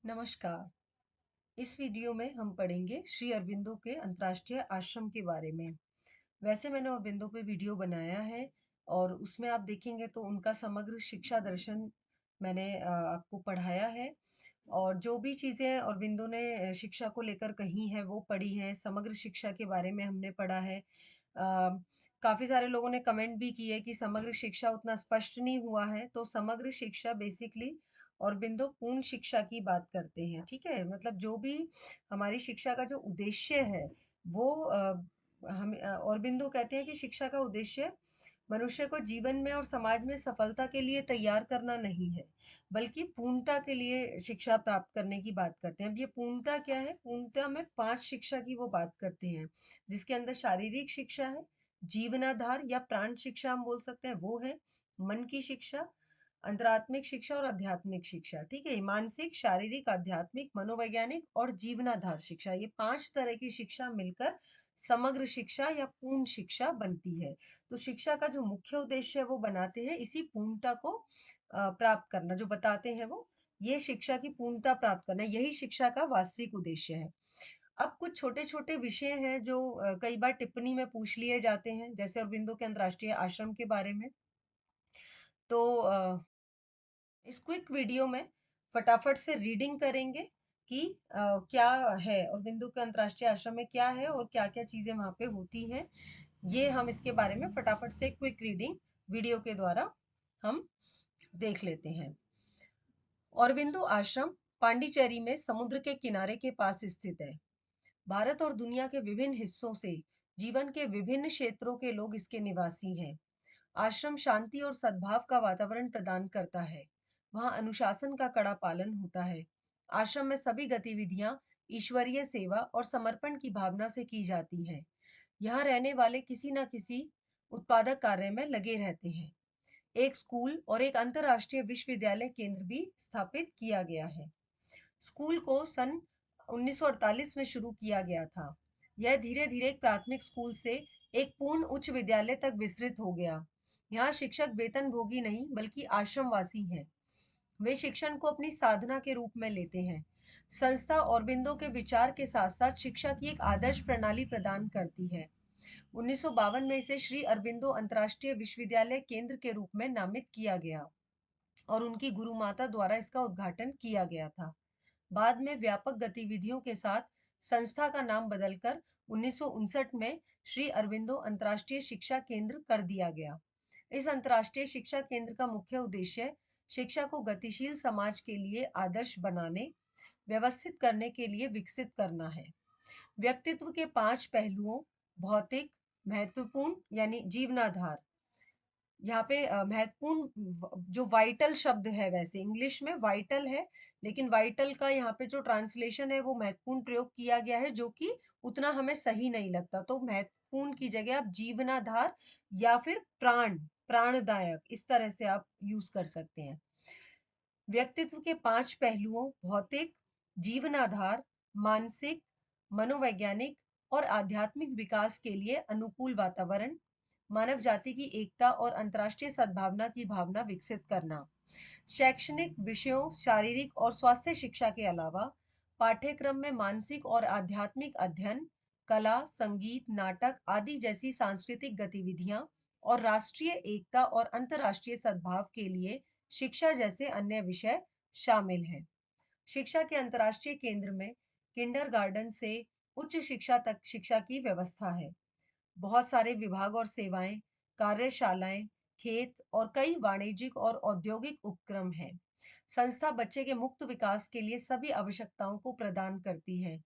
नमस्कार। इस वीडियो में हम पढ़ेंगे श्री अरबिंदो के अंतर्राष्ट्रीय आश्रम के बारे में। वैसे मैंने अरबिंदो पे वीडियो बनाया है और उसमें आप देखेंगे तो उनका समग्र शिक्षा दर्शन मैंने आपको पढ़ाया है और जो भी चीज़ें अरबिंदो ने शिक्षा को लेकर कही हैं वो पढ़ी हैं। समग्र शिक्षा के बारे में हमने पढ़ा है। काफ़ी सारे लोगों ने कमेंट भी किए कि समग्र शिक्षा उतना स्पष्ट नहीं हुआ है, तो समग्र शिक्षा बेसिकली औरबिंदो पूर्ण शिक्षा की बात करते हैं, ठीक है? मतलब जो भी हमारी शिक्षा का जो उद्देश्य है, वो औरबिंदो कहते हैं कि शिक्षा का उद्देश्य मनुष्य को जीवन में और समाज में सफलता के लिए तैयार करना नहीं है, बल्कि पूर्णता के लिए शिक्षा प्राप्त करने की बात करते हैं। अब ये पूर्णता क्या है? पूर्णता में 5 शिक्षा की वो बात करते हैं, जिसके अंदर शारीरिक शिक्षा है, जीवनाधार या प्राण शिक्षा हम बोल सकते हैं वो है, मन की शिक्षा, अंतरात्मिक शिक्षा और आध्यात्मिक शिक्षा, ठीक है? मानसिक, शारीरिक, आध्यात्मिक, मनोवैज्ञानिक और जीवनाधार शिक्षा, ये 5 तरह की शिक्षा मिलकर समग्र शिक्षा या पूर्ण शिक्षा बनती है। तो शिक्षा का जो मुख्य उद्देश्य है वो बनाते हैं इसी पूर्णता को प्राप्त करना, जो बताते हैं वो, ये शिक्षा की पूर्णता प्राप्त करना, यही शिक्षा का वास्तविक उद्देश्य है। अब कुछ छोटे-छोटे विषय हैं जो कई बार टिप्पणी में पूछ लिए जाते हैं, जैसे अरबिंदो के अंतर्राष्ट्रीय आश्रम के बारे में। तो इस क्विक वीडियो में फटाफट से रीडिंग करेंगे कि क्या है अरबिंदो के अंतर्राष्ट्रीय आश्रम में क्या है और क्या-क्या चीज़ें वहाँ पे होती हैं। ये हम इसके बारे में फटाफट से क्विक रीडिंग वीडियो के द्वारा हम देख लेते हैं। औरबिंदो आश्रम पांडिचेरी में समुद्र के किनारे के पास स्थित है। भारत और दुनिया के विभिन्न हिस्सों से जीवन के विभिन्न क्षेत्रों के लोग इसके निवासी हैं। आश्रम शांति और सद्भाव का वातावरण प्रदान करता है। वहाँ अनुशासन का कड़ा पालन होता है। आश्रम में सभी गतिविधियाँ ईश्वरीय सेवा और समर्पण की भावना से की जाती हैं। यहाँ रहने वाले किसी न किसी उत्पादक कार्य में लगे रहते हैं। एक स्कूल और एक अंतर्राष्ट्रीय विश्वविद्यालय केंद्र भी स्थापित किया गया है। स्कूल को सन 1948 में शुरू किया गया था। यह धीरे-धीरे एक प्राथमिक स्कूल से एक पूर्ण उच्च विद्यालय तक विस्तृत हो गया। यहाँ शिक्षक वेतनभोगी नहीं बल्कि आश्रमवासी हैं। वे शिक्षण को अपनी साधना के रूप में लेते हैं। संस्था औरबिंदो के विचार के साथ-साथ शिक्षा की एक आदर्श प्रणाली प्रदान करती है। 1952 में इसे श्री अरबिंदो अंतर्राष्ट्रीय विश्वविद्यालय केंद्र के रूप में नामित किया गया और उनकी गुरु माता द्वारा इसका उद्घाटन किया गया था। बाद में व्यापक गतिविधियों के साथ संस्था का नाम बदलकर 1959 में श्री अरबिंदो अंतर्राष्ट्रीय शिक्षा केंद्र कर दिया गया। इस अंतर्राष्ट्रीय शिक्षा केंद्र का मुख्य उद्देश्य शिक्षा को गतिशील समाज के लिए आदर्श बनाने, व्यवस्थित करने के लिए विकसित करना है। व्यक्तित्व के 5 पहलुओं भौतिक, महत्वपूर्ण यानी जीवनाधार, यहाँ पे महत्वपूर्ण जो वाइटल शब्द है, वैसे इंग्लिश में वाइटल है, लेकिन वाइटल का यहाँ पे जो ट्रांसलेशन है वो महत्वपूर्ण प्रयोग किया गया है, जो कि उतना हमें सही नहीं लगता। तो महत्वपूर्ण की जगह आप जीवनाधार या फिर प्राणदायक, इस तरह से आप यूज कर सकते हैं। व्यक्तित्व के 5 पहलुओं भौतिक, जीवनाधार, मानसिक, मनोवैज्ञानिक और आध्यात्मिक विकास के लिए अनुकूल वातावरण, मानव जाति की एकता और अंतर्राष्ट्रीय सद्भावना की भावना विकसित करना। शैक्षणिक विषयों, शारीरिक और स्वास्थ्य शिक्षा के अलावा पाठ्यक्रम में मानसिक और आध्यात्मिक अध्ययन, कला, संगीत, नाटक आदि जैसी सांस्कृतिक गतिविधियां और राष्ट्रीय एकता और अंतर्राष्ट्रीय सद्भाव के लिए शिक्षा जैसे अन्य विषय शामिल हैं। शिक्षा के अंतर्राष्ट्रीय केंद्र में किंडरगार्टन से उच्च शिक्षा तक शिक्षा की व्यवस्था है। बहुत सारे विभाग और सेवाएं, कार्यशालाएं, खेत और कई वाणिज्यिक और औद्योगिक उपक्रम हैं। संस्था बच्चे के मुक्त विकास के लिए सभी आवश्यकताओं को प्रदान करती है।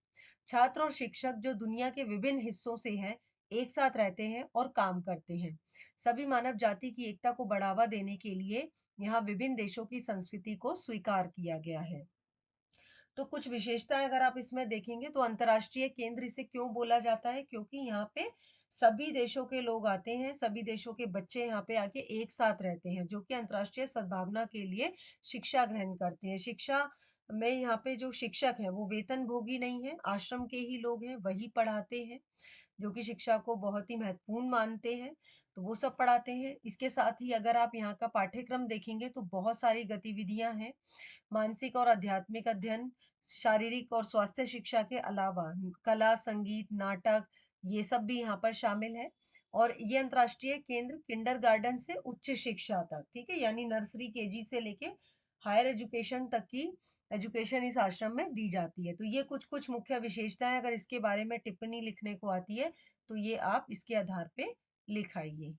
छात्र और शिक्षक जो दुनिया के विभिन्न हिस्सों से हैं, एक साथ रहते हैं और काम करते हैं। सभी मानव जाति की एकता को बढ़ावा देने के लिए यहाँ विभिन्न देशों की संस्कृति को स्वीकार किया गया है। तो कुछ विशेषताएं अगर आप इसमें देखेंगे तो अंतर्राष्ट्रीय केंद्र इसे क्यों बोला जाता है, क्योंकि यहाँ पे सभी देशों के लोग आते हैं, सभी देशों के बच्चे यहाँ पे आके एक साथ रहते हैं, जो कि अंतर्राष्ट्रीय सद्भावना के लिए शिक्षा ग्रहण करते हैं। शिक्षा में यहाँ पे जो शिक्षक हैं वो वेतनभोगी नहीं है, आश्रम के ही लोग हैं, वही पढ़ाते हैं। जो कि शिक्षा को बहुत ही महत्वपूर्ण मानते हैं, तो वो सब पढ़ाते हैं। इसके साथ ही अगर आप यहाँ का पाठ्यक्रम देखेंगे तो बहुत सारी गतिविधियाँ हैं। मानसिक और आध्यात्मिक अध्ययन, शारीरिक और स्वास्थ्य शिक्षा के अलावा कला, संगीत, नाटक ये सब भी यहाँ पर शामिल है। और ये अंतर्राष्ट्रीय केंद्र किंडरगार्टन से उच्च शिक्षा तक, ठीक है? यानी नर्सरी केजी से लेके हायर एजुकेशन तक की एजुकेशन इस आश्रम में दी जाती है। तो ये कुछ-कुछ मुख्य विशेषताएँ अगर इसके बारे में टिप्पणी लिखने को आती है, तो ये आप इसके आधार पे लिख आइए।